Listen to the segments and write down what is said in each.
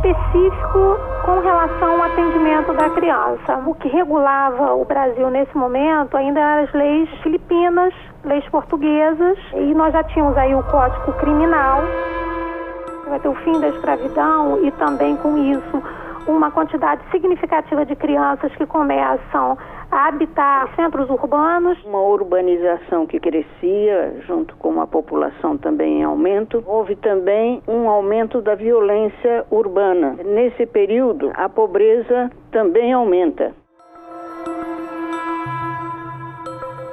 específico com relação ao atendimento da criança. O que regulava o Brasil nesse momento ainda eram as leis filipinas, leis portuguesas, e nós já tínhamos aí o Código Criminal. Vai ter o fim da escravidão e também com isso uma quantidade significativa de crianças que começam a habitar centros urbanos. Uma urbanização que crescia junto com uma população também em aumento. Houve também um aumento da violência urbana. Nesse período, a pobreza também aumenta.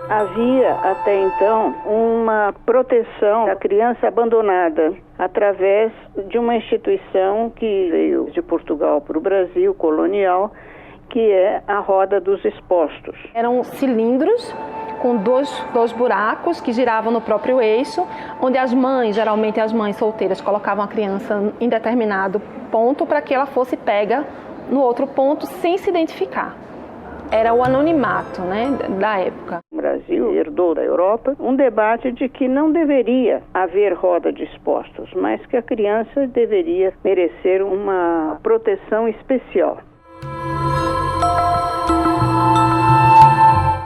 Havia até então uma proteção da criança abandonada através de uma instituição que veio de Portugal para o Brasil, colonial, que é a Roda dos Expostos. Eram cilindros com dois buracos que giravam no próprio eixo, onde as mães, geralmente as mães solteiras, colocavam a criança em determinado ponto para que ela fosse pega no outro ponto sem se identificar. Era o anonimato, da época. O Brasil herdou da Europa um debate de que não deveria haver roda de expostos, mas que a criança deveria merecer uma proteção especial.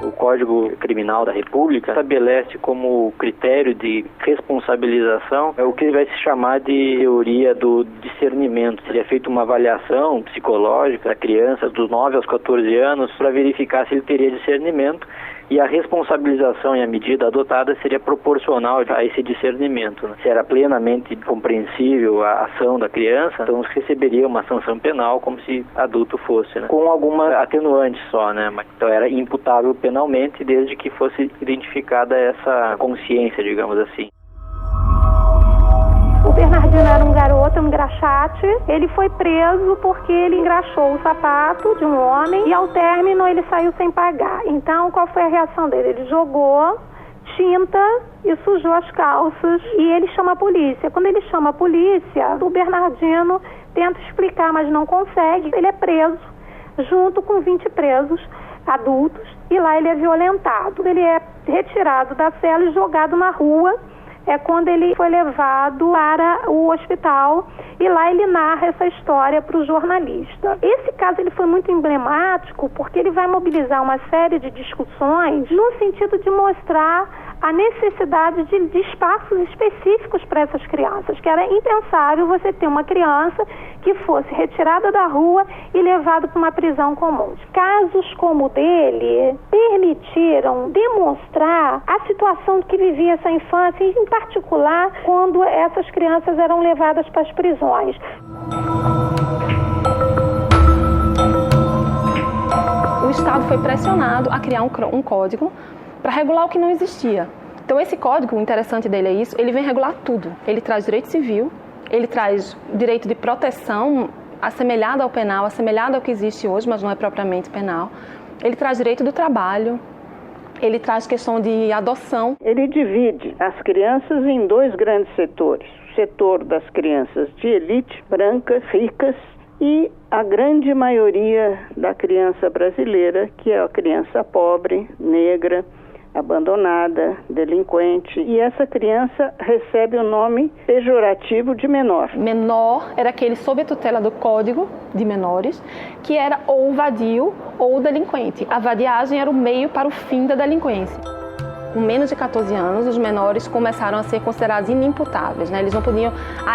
O Código Criminal da República estabelece como critério de responsabilização o que vai se chamar de teoria do discernimento. Seria feita uma avaliação psicológica da criança dos 9 aos 14 anos para verificar se ele teria discernimento, e a responsabilização e a medida adotada seria proporcional a esse discernimento. Se era plenamente compreensível a ação da criança, então receberia uma sanção penal como se adulto fosse, com alguma atenuante só, Então era imputável penalmente desde que fosse identificada essa consciência, digamos assim. O Bernardino era um garoto, um engraxate. Ele foi preso porque ele engraxou o sapato de um homem e ao término ele saiu sem pagar. Então, qual foi a reação dele? Ele jogou tinta e sujou as calças e ele chama a polícia. Quando ele chama a polícia, o Bernardino tenta explicar, mas não consegue. Ele é preso junto com 20 presos adultos e lá ele é violentado. Ele é retirado da cela e jogado na rua. É quando ele foi levado para o hospital e lá ele narra essa história para o jornalista. Esse caso ele foi muito emblemático porque ele vai mobilizar uma série de discussões no sentido de mostrar a necessidade de espaços específicos para essas crianças, que era impensável você ter uma criança que fosse retirada da rua e levada para uma prisão comum. Casos como o dele permitiram demonstrar a situação que vivia essa infância, em particular quando essas crianças eram levadas para as prisões. O Estado foi pressionado a criar um código para regular o que não existia. Então esse código, o interessante dele é isso, ele vem regular tudo. Ele traz direito civil, ele traz direito de proteção assemelhado ao penal, assemelhado ao que existe hoje, mas não é propriamente penal. Ele traz direito do trabalho, ele traz questão de adoção. Ele divide as crianças em 2 grandes setores. O setor das crianças de elite, brancas, ricas, e a grande maioria da criança brasileira, que é a criança pobre, negra, abandonada, delinquente. E essa criança recebe o nome pejorativo de menor. Menor era aquele sob a tutela do Código de Menores, que era ou vadio ou delinquente. A vadiagem era o meio para o fim da delinquência. Com menos de 14 anos, os menores começaram a ser considerados inimputáveis, a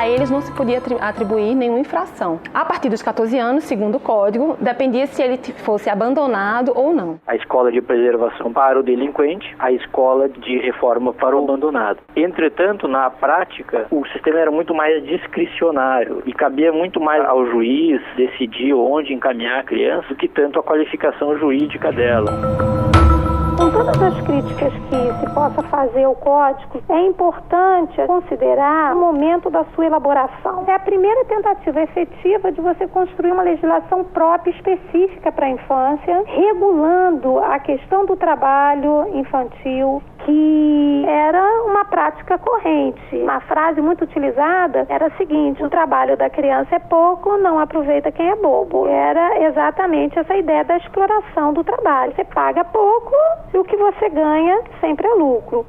eles não se podia atribuir nenhuma infração. A partir dos 14 anos, segundo o Código, dependia se ele fosse abandonado ou não. A escola de preservação para o delinquente, a escola de reforma para o abandonado. Entretanto, na prática, o sistema era muito mais discricionário e cabia muito mais ao juiz decidir onde encaminhar a criança do que tanto a qualificação jurídica dela. Com todas as críticas que se possa fazer ao Código, é importante considerar o momento da sua elaboração. É a primeira tentativa efetiva de você construir uma legislação própria específica para a infância, regulando a questão do trabalho infantil, que era uma prática corrente. Uma frase muito utilizada era a seguinte: o trabalho da criança é pouco, não aproveita quem é bobo. Era exatamente essa ideia da exploração do trabalho. Você paga pouco e o que você ganha sempre é lucro.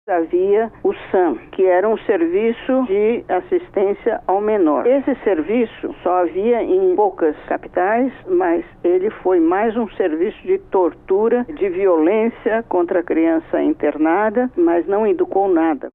Havia o SAM, que era um serviço de assistência ao menor. Esse serviço só havia em poucas capitais, mas ele foi mais um serviço de tortura, de violência contra a criança internada, mas não educou nada.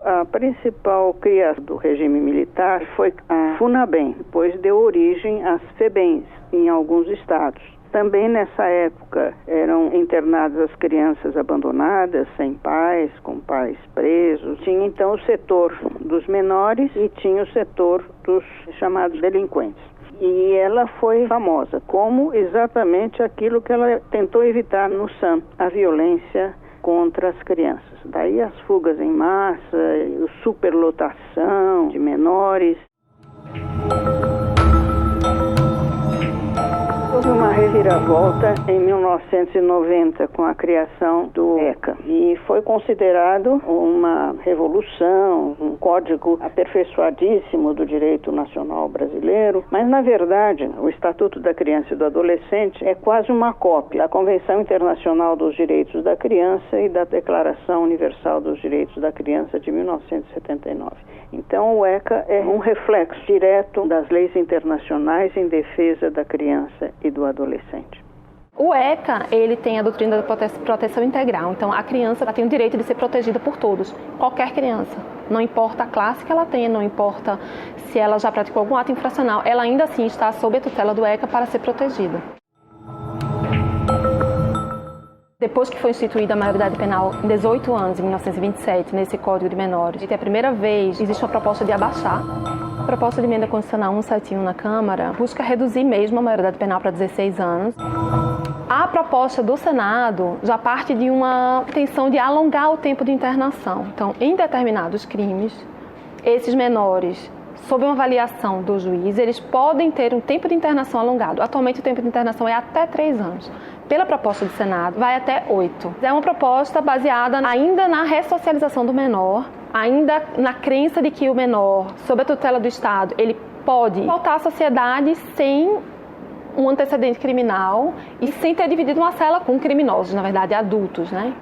A principal criação do regime militar foi a FUNABEM, depois deu origem às FEBEMs em alguns estados. Também nessa época eram internadas as crianças abandonadas, sem pais, com pais presos. Tinha então o setor dos menores e tinha o setor dos chamados delinquentes. E ela foi famosa como exatamente aquilo que ela tentou evitar no SAM, a violência contra as crianças. Daí as fugas em massa, a superlotação de menores. Houve uma reviravolta em 1990 com a criação do ECA e foi considerado uma revolução, um código aperfeiçoadíssimo do direito nacional brasileiro, mas na verdade o Estatuto da Criança e do Adolescente é quase uma cópia da Convenção Internacional dos Direitos da Criança e da Declaração Universal dos Direitos da Criança de 1979. Então o ECA é um reflexo direto das leis internacionais em defesa da criança e do adolescente. O ECA, ele tem a doutrina da proteção integral, então a criança tem o direito de ser protegida por todos, qualquer criança. Não importa a classe que ela tenha, não importa se ela já praticou algum ato infracional, ela ainda assim está sob a tutela do ECA para ser protegida. Depois que foi instituída a maioridade penal em 18 anos, em 1927, nesse Código de Menores, e a primeira vez existe uma proposta de abaixar. A proposta de emenda constitucional 171 na Câmara busca reduzir mesmo a maioridade penal para 16 anos. A proposta do Senado já parte de uma intenção de alongar o tempo de internação. Então, em determinados crimes, esses menores, sob uma avaliação do juiz, eles podem ter um tempo de internação alongado. Atualmente, o tempo de internação é até 3 anos. Pela proposta do Senado, vai até 8. É uma proposta baseada ainda na ressocialização do menor, ainda na crença de que o menor, sob a tutela do Estado, ele pode voltar à sociedade sem um antecedente criminal e sem ter dividido uma cela com criminosos, na verdade, adultos, né?